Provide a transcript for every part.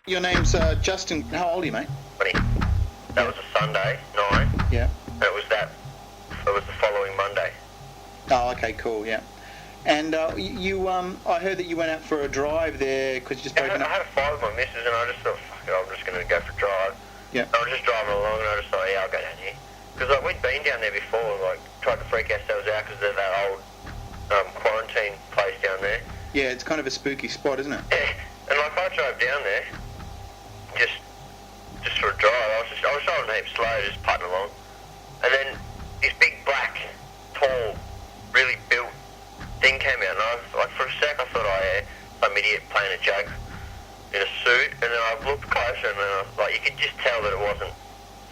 Your name's Justin. How old are you, mate? 20. That was a Sunday night. Yeah. And it was the following Monday. Oh, okay, cool, yeah. And I heard that you went out for a drive there because you just broken I up. had a fight with my missus and I just thought, fuck it, I'm just going to go for a drive. Yeah. I was just driving along and I just thought, yeah, I'll go down here. Because we'd been down there before and tried to freak ourselves out because of that old quarantine place down there. Yeah, it's kind of a spooky spot, isn't it? Yeah. And I drove down there just for a drive. I was driving heaps slow, just putting along. And then this big black, tall, really built thing came out, and I was for a sec I thought, oh yeah, some idiot playing a joke in a suit. And then I looked closer, and then you could just tell that it wasn't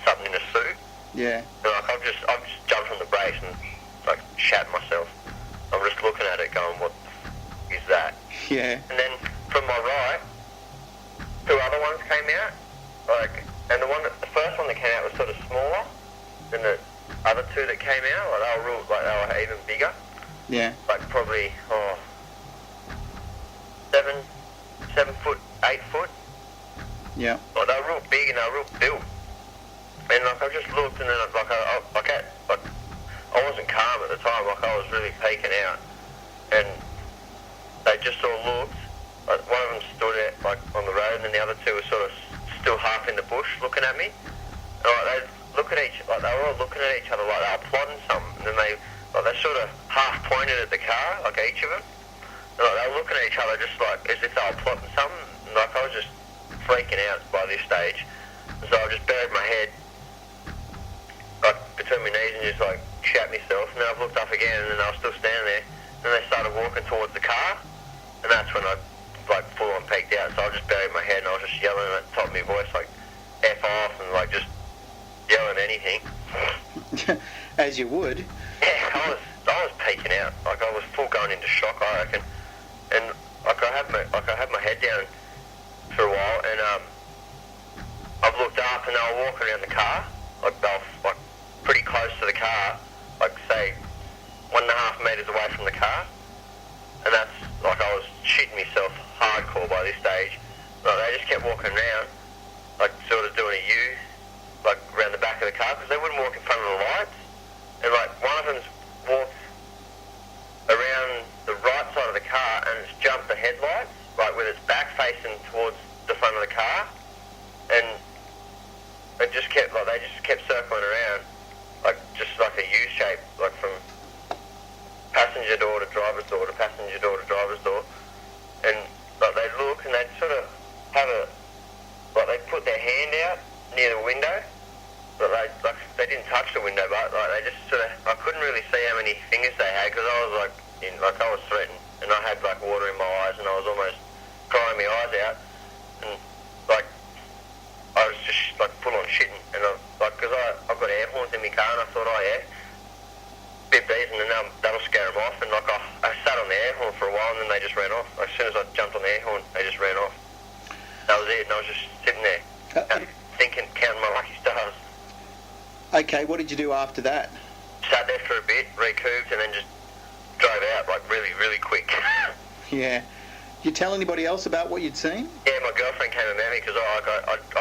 something in a suit. Yeah. And I've just jumped on the brakes and shat myself. I'm just looking at it, going, what the f is that? Yeah. And then from my right, two other ones came out, and the first one that came out was sort of smaller than the other two that came out. They were even bigger. Yeah. Probably 7 foot, 8 foot. Yeah. They were real big and they were real built. And I just looked, and then I wasn't calm at the time. I was really peeking out, and they just sort of looked. One of them stood out on the road, and then the other two were sort of still half in the bush, looking at me. And they look at they were all looking at each other like they were plotting something. And then they sort of half pointed at the car, each of them. And they were looking at each other just as if they were plotting something. And I was just freaking out by this stage. And so I just buried my head between my knees and just shat myself. And then I looked up again, and then I was still standing there. And then they started walking towards the car, and that's when I full on peeked out. So I just buried my head and I was just yelling at the top of my voice F off, and just yelling anything. As you would. Yeah, I was peeking out. I was full going into shock, I reckon. And I had my head down for a while, and I've looked up, and they were walking around the car, they were pretty close to the car, say 1.5 meters away from the car. And that's I was shitting myself hardcore by this stage. They just kept walking around, sort of doing a U, around the back of the car, because they wouldn't walk in front of the lights. And one of them's walked around the right side of the car and it's jumped the headlights, with its back facing towards the front of the car, and it just kept they just kept circling around, just like a U shape, from passenger door to driver's door to passenger door to driver's door. And they'd look and they'd sort of have they'd put their hand out near the window, but they didn't touch the window, but they just sort of, I couldn't really see how many fingers they had, because I was I was threatened, and I had water in my eyes, and I was almost crying my eyes out, and I was just full on shitting, and because I've got air horns in my car, and I thought, oh yeah, bit these, and then that'll scare them off. And I sat on the air horn for a while, and then they just ran off. As soon as I jumped on the air horn, they just ran off. That was it, and I was just sitting there thinking, counting my lucky stars. Okay, what did you do after that? Sat there for a bit, recouped, and then just drove out really, really quick. Yeah. Did you tell anybody else about what you'd seen? Yeah, my girlfriend came and met me, because I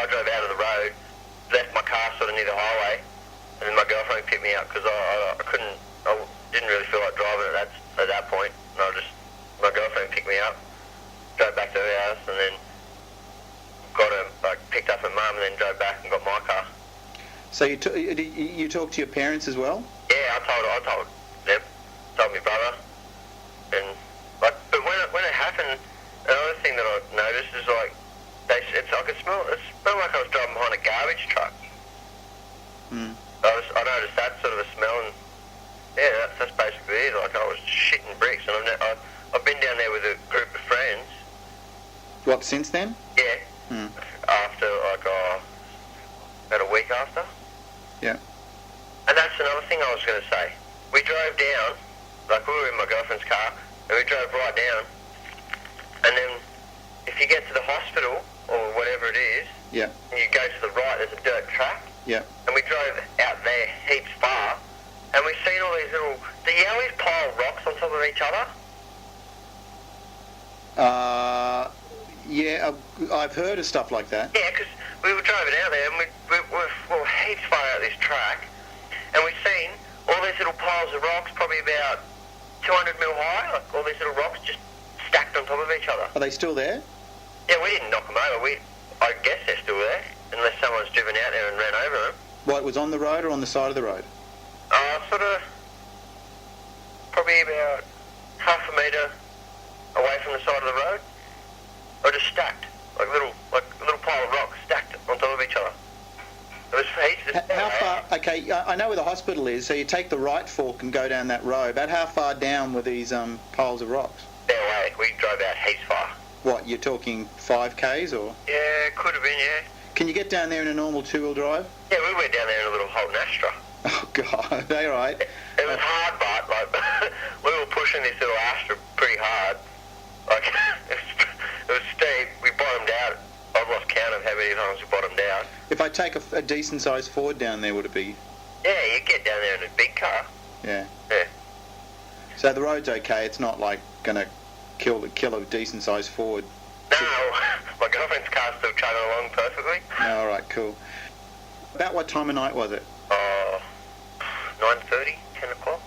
drove out of the road, left my car sort of near the highway, and then my girlfriend picked me up, because I didn't really feel like driving at that point. And my girlfriend picked me up, drove back to her house, and then picked up her mum, and then drove back and got my car. So you talked to your parents as well? Yeah, I told them, told my brother, and but when it happened, another thing that I noticed is I could smell it smelled like I was driving behind a garbage truck. Mm. I noticed that sort of a smell, and yeah, that's basically it. I was shitting bricks, and I've been down there with a group of friends. What, since then? Yeah. Mm. After about a week after. Yeah. And that's another thing I was going to say. We drove down, we were in my girlfriend's car, and we drove right down, and then if you get to the hospital or whatever it is, yeah, and you go to the right, there's a dirt track. Yeah. And we drove out there heaps far, and we've seen all these the Yowies pile rocks on top of each other. Yeah, I've heard of stuff like that. Yeah, because we were driving out there and we were heaps far out this track, and we've seen all these little piles of rocks, probably about 200 mil high, like all these little rocks just stacked on top of each other. Are they still there? Yeah, we didn't knock them over. I guess they're still there, unless someone's driven out there and ran over them. Well, it was on the road or on the side of the road? Sort of, probably about half a metre away from the side of the road, or just stacked, like a little pile of rocks stacked on top of each other. It was heaps. How far? Okay, I know where the hospital is. So you take the right fork and go down that road. About how far down were these piles of rocks? Yeah, way. We drove out heaps far. What, you're talking 5 k's or? Yeah, could have been. Yeah. Can you get down there in a normal 2-wheel drive? Yeah, we went down there in a little Holden Astra. Oh God, all right. It was hard, but like we were pushing this little Astra pretty hard. Like it was steep. We bottomed out. I've lost count of how many times we bottomed out. If I take a decent sized Ford down there, would it be? Yeah, you get down there in a big car. Yeah. Yeah. So the road's okay. It's not like gonna kill a decent sized Ford. No, my girlfriend's car's still chugging along perfectly. No, all right, cool. About what time of night was it? 9:30, 10 o'clock,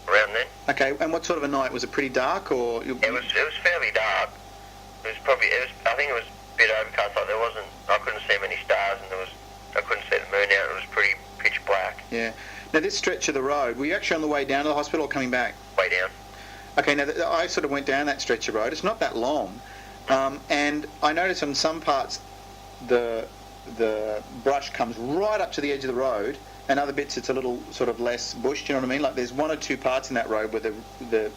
around then. Okay, and what sort of a night? Was it pretty dark or? It was fairly dark. I think it was a bit overcast. Like I couldn't see many stars, and I couldn't see the moon out. It was pretty pitch black. Yeah. Now this stretch of the road, were you actually on the way down to the hospital or coming back? Way down. Okay, now I sort of went down that stretch of road. It's not that long, and I noticed on some parts the brush comes right up to the edge of the road, and other bits it's a little sort of less bush. Do you know what I mean? Like there's 1 or 2 parts in that road where the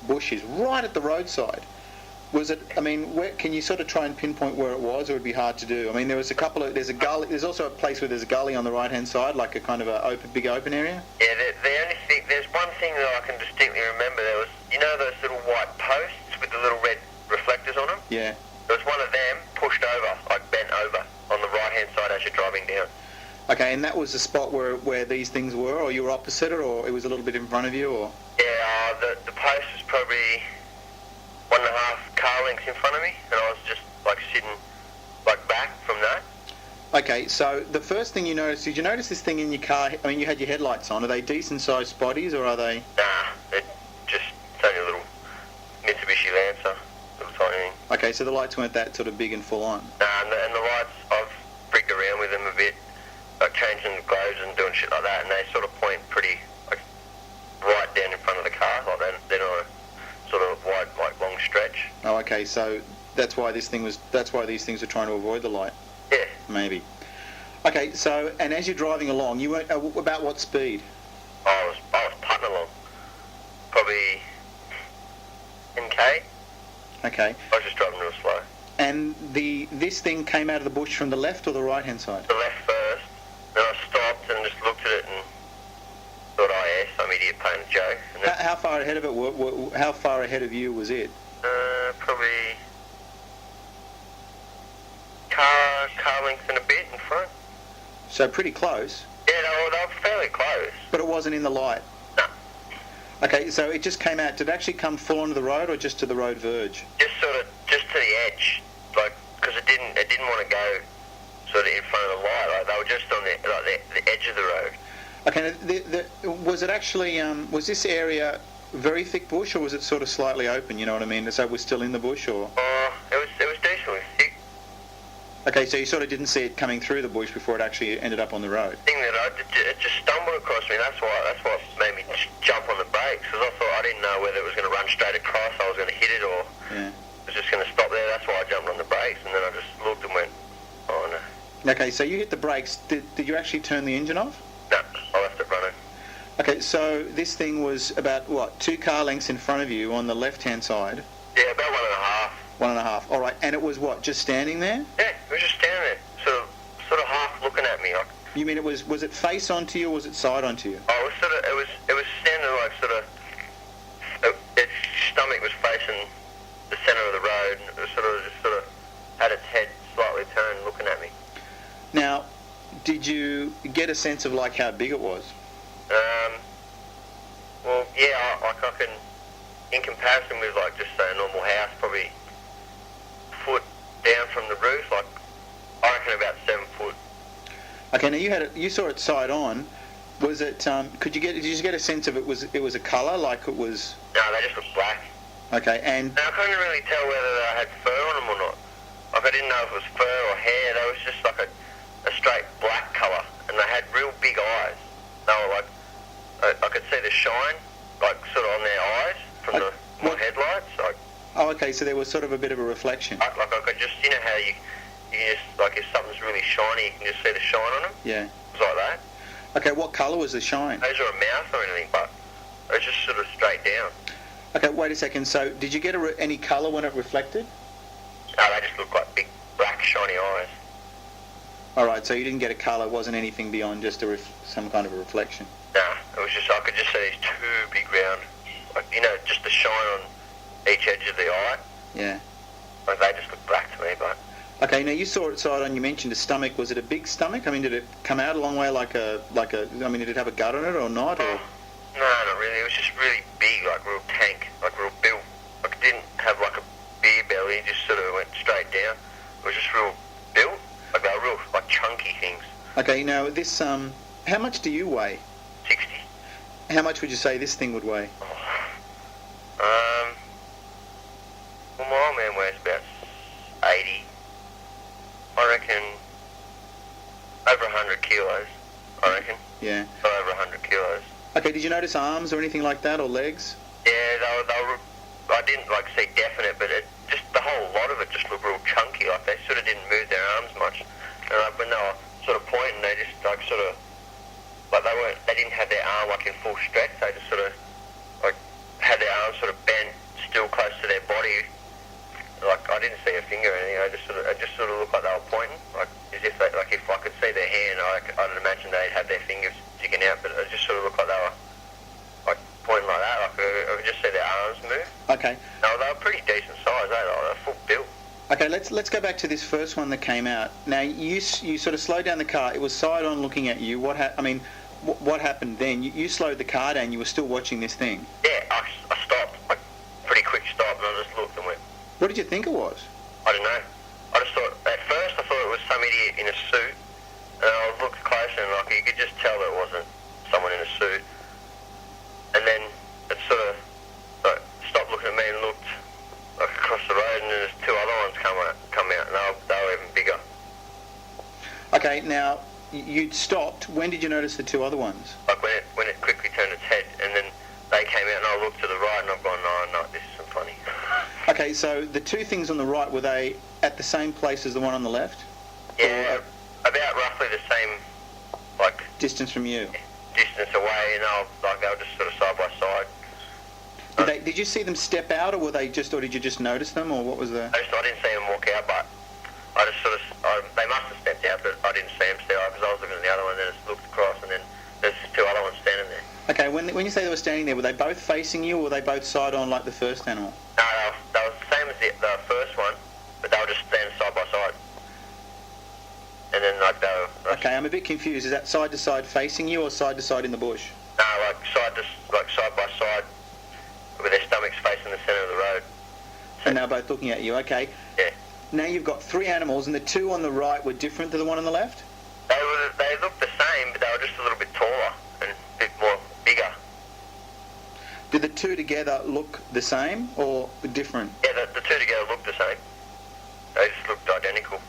bush is right at the roadside. Was it? I mean, where, can you sort of try and pinpoint where it was, or would it be hard to do? I mean, there's a gully. There's also a place where there's a gully on the right hand side, like a kind of a big open area. Yeah, there's one thing that I can distinctly remember. There was, those little white posts with the little red reflectors on them. Yeah. There was one of them pushed over, like bent over, on the right hand side as you're driving down. Okay, and that was the spot where these things were, or you were opposite it, or it was a little bit in front of you, or? Yeah, the post was probably 1.5 car lengths in front of me, and I was just like sitting like back from that. Okay, so the first thing you noticed, did you notice this thing in your car? I mean, you had your headlights on. Are they decent sized spotties, or are they? Nah, it's only a little Mitsubishi Lancer, little tiny thing. Okay, so the lights weren't that sort of big and full on. Nah, and the lights, I've rigged around with them a bit, like changing the globes and doing shit like that, and they sort of point pretty like right down in front of the car, like they're not a sort of wide, like long stretch. Oh, okay, so that's why these things were trying to avoid the light. Yeah. Maybe. Okay, so and as you're driving along, you went about what speed? I was putting along, probably 10k. Okay. I was just driving real slow. And this thing came out of the bush from the left or the right hand side? The left first. Then I stopped and just looked at it and thought, oh yeah, some idiot playing a joke. And then, How far ahead of it? How far ahead of you was it? probably car length and a bit in front. So pretty close. Yeah, they were fairly close. But it wasn't in the light. No. Okay, so it just came out. Did it actually come full onto the road or just to the road verge? Just to the edge, like because it didn't want to go sort of in front of the light. Like they were just on the edge of the road. Okay, was it actually was this area very thick bush or was it sort of slightly open? You know what I mean? So it was still in the bush, or? It was decently thick. Okay, so you sort of didn't see it coming through the bush before it actually ended up on the road. Thing that it just stumbled across me. That's what made me jump on the brakes, because I thought I didn't know whether it was going to run straight across, I was going to hit it, or yeah. it was just going to stop there. That's why I jumped on the brakes, and then I just looked and went, oh no. Okay, so you hit the brakes. Did you actually turn the engine off? No, I left it running. Okay, so this thing was about, what, 2 car lengths in front of you on the left-hand side? Yeah, about 1.5. 1.5. All right, and it was what, just standing there? Yeah, it was just standing there, sort of half looking at me. Like, You mean was it face onto you or was it side onto you? oh, it was standing like sort of, its stomach was facing the centre of the road, and it was sort of had its head slightly turned looking at me. Now, did you get a sense of like how big it was? Well, yeah, I can, in comparison with like just say a normal house, probably foot down from the roof, like I reckon about 7 foot. Okay, now you saw it side on. Was it? Did you get a sense of it was a colour, like it was? No, they just looked black. Okay, and I couldn't really tell whether they had fur on them or not. Like I didn't know if it was fur or hair. They was just like a straight black colour, and they had real big eyes. They were like, I could see the shine, like sort of on their eyes from my headlights. Like, oh, okay, so there was sort of a bit of a reflection. like I could just, you know how you just, like if something's really shiny, you can just see the shine on them? Yeah. It was like that. Okay, what colour was the shine? Those were a mouth or anything, but it was just sort of straight down. Okay, wait a second. So, did you get any colour when it reflected? No, they just looked like big, black, shiny eyes. All right, so you didn't get a colour. It wasn't anything beyond just some kind of a reflection. Nah, it was just, I could just see these two big round, like, you know, just the shine on each edge of the eye. Yeah. Like, they just looked black to me, but... Okay, now you saw it side on, you mentioned a stomach. Was it a big stomach? I mean, did it come out a long way like a, I mean, did it have a gut on it or not? Or? No, not really. It was just really big, like real tank, like real built. Like it didn't have like a beer belly, it just sort of went straight down. It was just real built. Like they were real, like chunky things. Okay, now this, how much do you weigh? 60. How much would you say this thing would weigh? Well, my old man weighs about 80. I reckon over 100 kilos, I reckon. Yeah. So over 100 kilos. Okay, did you notice arms or anything like that, or legs? Yeah, they were, I didn't like see definite, but it just, the whole lot of it just looked real chunky, like they sort of didn't move their arms much. And like when they were sort of pointing, they just like sort of, like they didn't have their arm like in full stretch, they just sort of like had their arms sort of bent still close to their body. Like I didn't see a finger or anything. It just sort of looked like they were pointing, like as if they, like if I could see their hand, I'd imagine they'd have their fingers sticking out, but it just sort of looked like they were like pointing like that. Like I could just see their arms move. Okay. No, they were pretty decent size. They were full built. Okay, let's go back to this first one that came out. Now you sort of slowed down the car. It was side on looking at you. What happened then? You slowed the car down. You were still watching this thing. Yeah, I stopped, like pretty quick stop, and I just looked and went. What did you think it was? I don't know. I just thought, at first I thought it was some idiot in a suit, and I looked closer and like you could just tell that it wasn't someone in a suit. And then it sort of like, stopped looking at me and looked like across the road, and then there's two other ones come out, and they were even bigger. Okay, now you'd stopped. When did you notice the two other ones? Like when it quickly turned its head, and then they came out, and I looked to the right, and I've gone, no, this isn't funny. Okay, so the two things on the right, were they at the same place as the one on the left? Yeah, about roughly the same, like... Distance from you? Distance away, and they were just sort of side by side. Did you see them step out, or did you just notice them, or what was the... I didn't see them walk out, but I just sort of... they must have stepped out, but I didn't see them step out, because I was looking at the other one, and then I just looked across, and then there's two other ones standing there. Okay, when you say they were standing there, were they both facing you, or were they both side on like the first animal? No, they were the same as the first one, but they were just standing side by side. And then like they were... Okay, I'm a bit confused. Is that side to side facing you, or side to side in the bush? No, like side by side, with their stomachs facing the centre of the road. And they're both looking at you, okay. Yeah. Now you've got three animals, and the two on the right were different to the one on the left? They looked the same, but they were just a little bit taller and a bit more bigger. Did the two together look the same or different? Yeah, the two together looked the same. They just looked identical.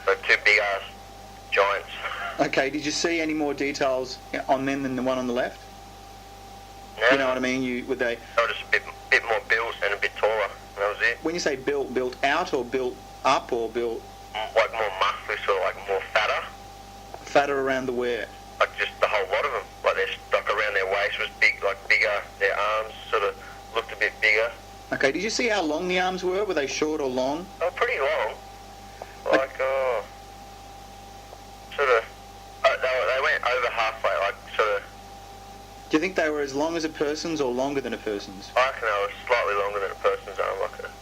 Like two big-ass giants. Okay, did you see any more details on them than the one on the left? No. You know what I mean? They were just a bit more built and a bit taller, and that was it. When you say built out or built up or built... Like more muscly, sort of like more fatter. Fatter around the where? Like just the whole lot of them. Like like around their waist was big, like bigger. Their arms sort of looked a bit bigger. Okay, did you see how long the arms were? Were they short or long? They were pretty long. Like, sort of, they went over halfway, like sort of... Do you think they were as long as a person's or longer than a person's? I reckon they were slightly longer than a person's arm.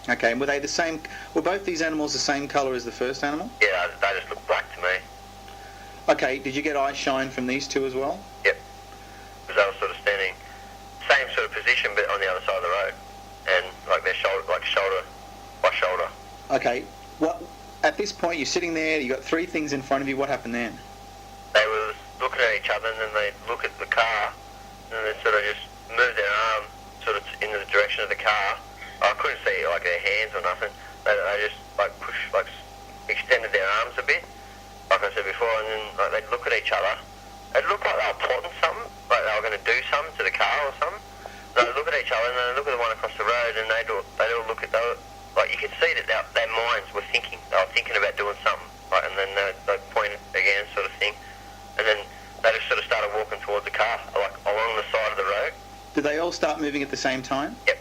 Okay, and were they the same... Were both these animals the same colour as the first animal? Yeah, they just looked black to me. Okay, did you get eye shine from these two as well? Yep. Because they were sort of standing, same sort of position, but on the other side of the road. And like their shoulder by shoulder. Okay. What? At this point, you're sitting there. You got three things in front of you. What happened then? They were looking at each other, and then they look at the car, and they sort of just move their arm sort of in the direction of the car. I couldn't see like their hands or nothing. They just like extended their arms a bit, like I said before, and then like, they'd look at each other. It looked like they were plotting something, like they were going to do something to the car or something. They'd look at each other, and then they'd look at the one across the road, and they'd all look at like you could see that their minds were thinking. They were thinking about doing something, like, and then they'd point again, sort of thing, and then they just sort of started walking towards the car, like along the side of the road. Did they all start moving at the same time? Yep.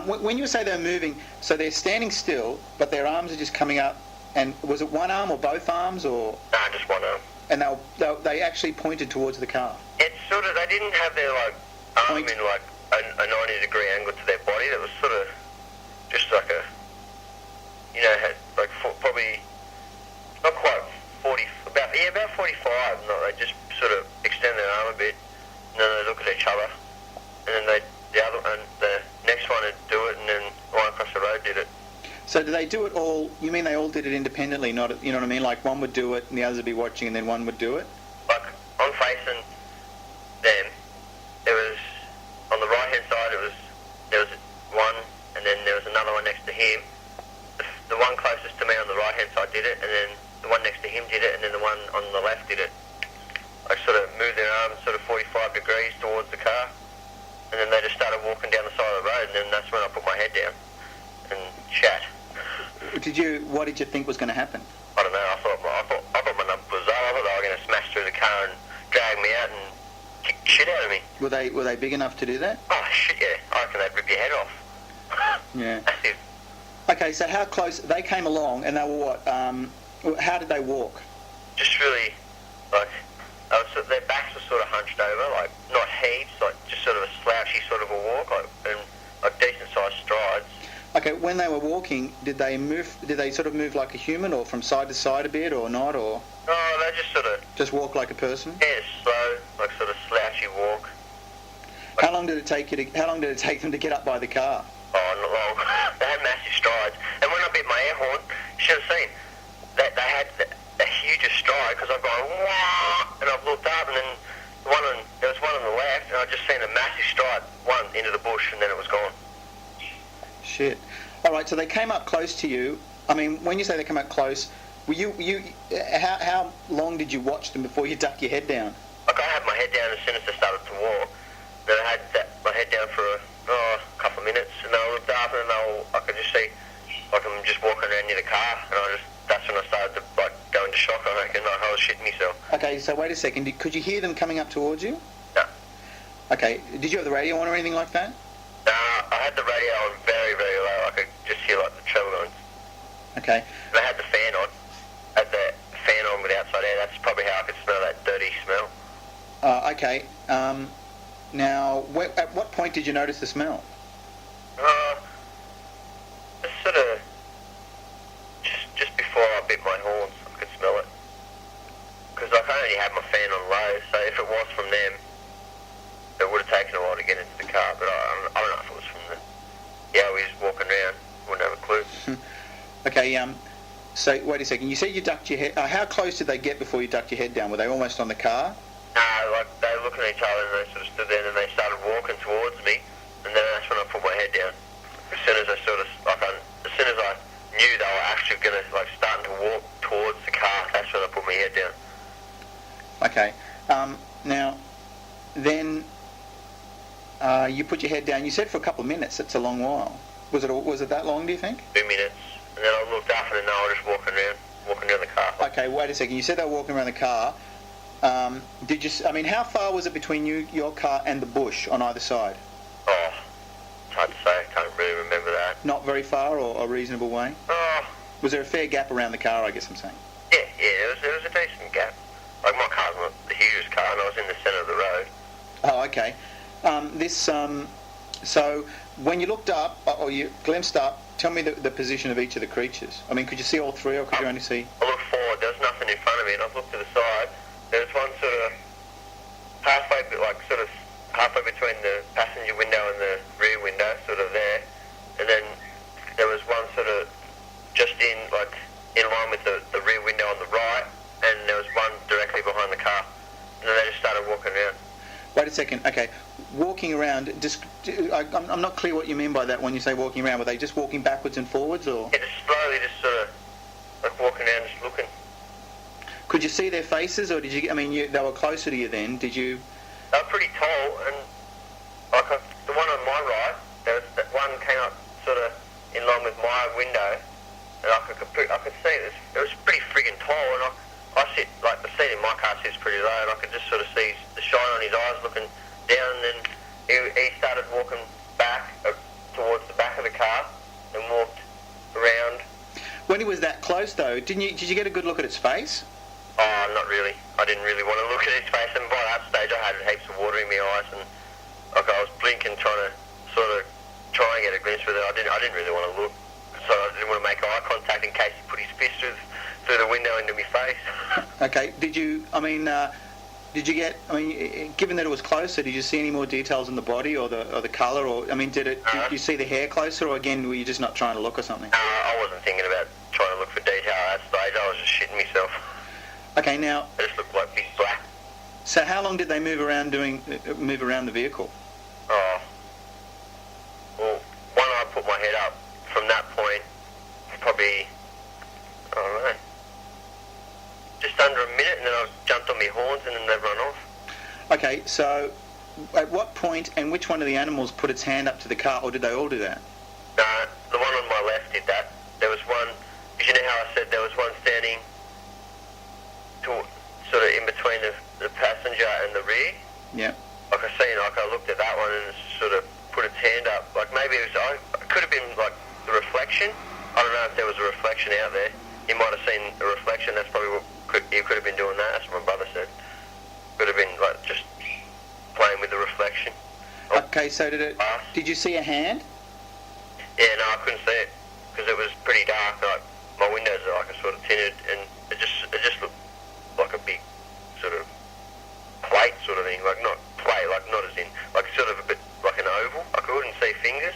When you say they're moving, so they're standing still, but their arms are just coming up, and was it one arm or both arms, or? No, just one arm. And they actually pointed towards the car? It's sort of, they didn't have their like arm in like a 90-degree angle to their body. That was sort of just like a, you know, had like probably not quite 40, about 45. No, they just sort of extend their arm a bit, and then they look at each other, and then the next one would do it, and then the one across the road did it. So do they do it all? You mean they all did it independently? Not, you know what I mean? Like one would do it, and the others would be watching, and then one would do it. Like I'm facing them. There was on the right hand side. There was one, and then there was another one next to him. The one closest to me on the right hand side did it, and then the one next to him did it, and then the one on the left did it. I sort of moved their arms sort of 45 degrees towards the car, and then they just started walking down the side of the road, and then that's when I put my head down and chat. What did you think was going to happen? I don't know. I thought my number was up. I thought they were going to smash through the car and drag me out and kick the shit out of me. Were they big enough to do that? Oh shit, yeah. I reckon they'd rip your head off. Yeah. Massive. Okay, so how close they came along, and they were what? How did they walk? Just really, like, their backs were sort of hunched over, like not heaps, like just sort of a slouchy sort of a walk, like, and like decent sized strides. Okay, when they were walking, did they sort of move like a human, or from side to side a bit, or not, or? No, they just sort of... Just walk like a person? Yeah, slow, like sort of slouchy walk. Like, how long did it take them to get up by the car? Oh, not long. They had massive strides. And when I beat my air horn, you should have seen that they had the hugest stride, because I've gone, wah, and I've looked up, and then there was one on the left, and I've just seen a massive stride, one into the bush, and then it was gone. Shit. All right, so they came up close to you. I mean, when you say they came up close, how long did you watch them before you ducked your head down? Like, I had my head down as soon as they started to walk. Then I had my head down for a couple of minutes, and then I looked up, and I could just see, like, I'm just walking around near the car, and that's when I started to, like, go into shock. I reckon, like, I was shitting myself. Okay, so wait a second. Could you hear them coming up towards you? No. Okay, did you have the radio on or anything like that? I had the radio on very, very low. I could just hear like the travel going. Okay. And I had the fan on. I had the fan on with outside air. That's probably how I could smell that dirty smell. Okay. Now, at what point did you notice the smell? Just sort of just before I bit my horns, I could smell it. Because like, I only had my fan on low, so if it was from them, it would have taken a while to get into the car, but I don't know if it was from the Yowies walking around. Wouldn't have a clue. Okay, so wait a second. You said you ducked your head. How close did they get before you ducked your head down? Were they almost on the car? No, like they were looking at each other, and they sort of stood there, and then they started walking towards me, and then that's when I put my head down. As soon as I as soon as I knew they were actually going to like starting to walk towards the car, that's when I put my head down. Okay. Now, then. You put your head down. You said for a couple of minutes. It's a long while. Was it that long, do you think? 2 minutes. And then I looked up, and then they were just walking around the car. Okay, wait a second. You said they were walking around the car. How far was it between your car and the bush on either side? Oh, it's hard to say. I can't really remember that. Not very far, or a reasonable way? Oh. Was there a fair gap around the car, I guess I'm saying? Yeah, there was a decent gap. Like, my car's not the hugest car, and I was in the centre of the road. Oh, okay. So when you looked up, or you glimpsed up, tell me the position of each of the creatures. I mean, could you see all three, or could you only see? I looked forward, there was nothing in front of me, and I looked to the side. There was one sort of halfway between the passenger window and the rear window, sort of there. And then there was one sort of in line with the rear window on the right, and there was one directly behind the car. And then they just started walking around. Wait a second. Okay, walking around. I'm not clear what you mean by that when you say walking around. Were they just walking backwards and forwards, or? Yeah, just slowly, just sort of like walking around, just looking. Could you see their faces, or did you? I mean, they were closer to you then. Did you? They were pretty tall, and like the one on my right, that one came up sort of in line with my window, and I could see it. It was pretty friggin' tall, and I sit, like the seat in my car sits pretty low, and I could just sort of see the shine on his eyes looking down, and then he started walking back towards the back of the car and walked around. When he was that close, though, did you get a good look at its face? Oh, not really. I didn't really want to look at his face, and by that stage I had heaps of water in my eyes, and like I was blinking, trying to sort of try and get a glimpse with it. I didn't really want to look, so I didn't want to make eye contact in case he put his fist through the window into my face. Okay. Did you get? I mean, given that it was closer, did you see any more details in the body or the colour, or I mean, did you see the hair closer, or again were you just not trying to look or something? I wasn't thinking about trying to look for detail at that stage. I was just shitting myself. Okay, now. It just looked like big black. So how long did they move around the vehicle? Oh, well, when I put my head up, from that point, probably, I don't know, just under a minute, and then I jumped on my horns, and then they've run off. Okay, so at what point and which one of the animals put its hand up to the car, or did they all do that? No, the one on my left did that. There was one, because you know how I said there was one standing sort of in between the passenger and the rear? Yeah. Like I looked at that one and it sort of put its hand up. Like maybe it could have been like the reflection. I don't know if there was a reflection out there. You might have seen a reflection. That's probably you could have been doing that. That's what my brother said. Could have been like just playing with the reflection. Okay, so did you see a hand? Yeah, no, I couldn't see it because it was pretty dark. Like my windows are like a sort of tinted, and it just looked like a big sort of plate sort of thing, like not plate, like not as in, like sort of a bit like an oval. I couldn't see fingers.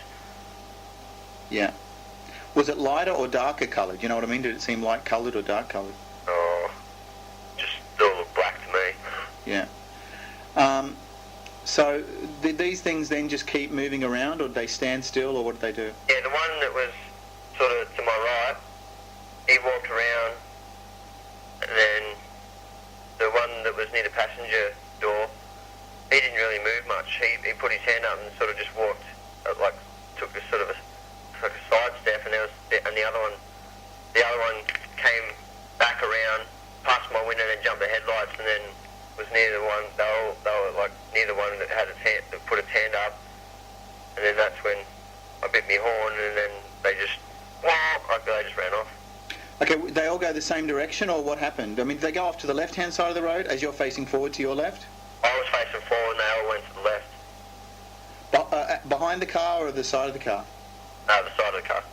Yeah. Was it lighter or darker coloured? You know what I mean? Did it seem light coloured or dark coloured? Oh, just still looked black to me. Yeah. So did these things then just keep moving around, or did they stand still, or what did they do? Yeah, the one that was sort of to my right, he walked around, and then the one that was near the passenger door, he didn't really move much. He put his hand up and sort of just walked, like took a sort of like a side step, and the other one came back around past my window and then jumped the headlights, and then was near the one. They were like near the one that had its hand, that put its hand up, and then that's when I bit my horn, and then they just ran off. Okay, they all go the same direction, or what happened? I mean, did they go off to the left-hand side of the road as you're facing forward to your left? I was facing forward, and they all went to the left. Behind the car or the side of the car? No, the side of the car.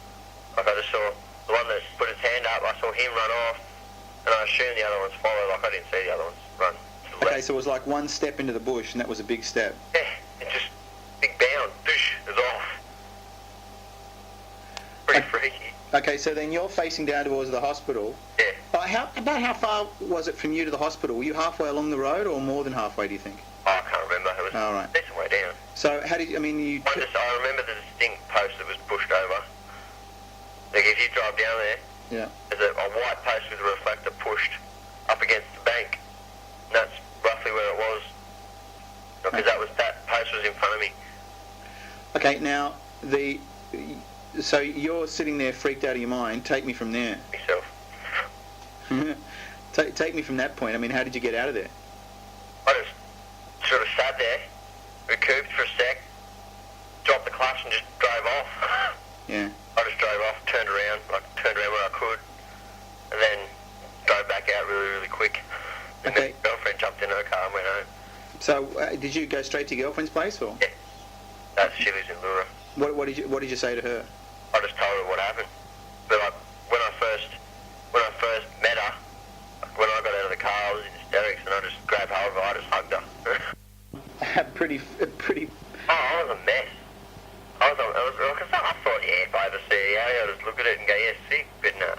Like I just saw the one that put his hand up, I saw him run off, and I assumed the other ones followed. Like I didn't see the other ones run to the left. Okay, so it was like one step into the bush, and that was a big step. Yeah, it just big bound, doosh, it was off. Pretty freaky. Okay, so then you're facing down towards the hospital. Yeah. About how far was it from you to the hospital? Were you halfway along the road, or more than halfway, do you think? Oh, I can't remember. It was all right. A decent way down. So how did you, I mean, you... I remember the distinct post that was pushed over. Like if you drive down there, yeah, there's a white post with a reflector pushed up against the bank. And that's roughly where it was. Because that post was in front of me. Okay, now, so you're sitting there freaked out of your mind. Take me from there. Myself. Take me from that point. I mean, how did you get out of there? I just sort of sat there, recouped for a sec, dropped the clutch and just drove off. Yeah. I just drove off, turned around where I could, and then drove back out really, really quick. And Okay. my girlfriend jumped in her car and went home. So did you go straight to your girlfriend's place, or? Yeah. She lives in Lura. What did you say to her? I just told her what happened. But when I first met her, when I got out of the car, I was in hysterics, and I just grabbed hold of her. I just hugged her. pretty. Oh, I was a mess. I thought, yeah, if I ever see a Yowie, I'll just look at it and go, yeah, sick, but no.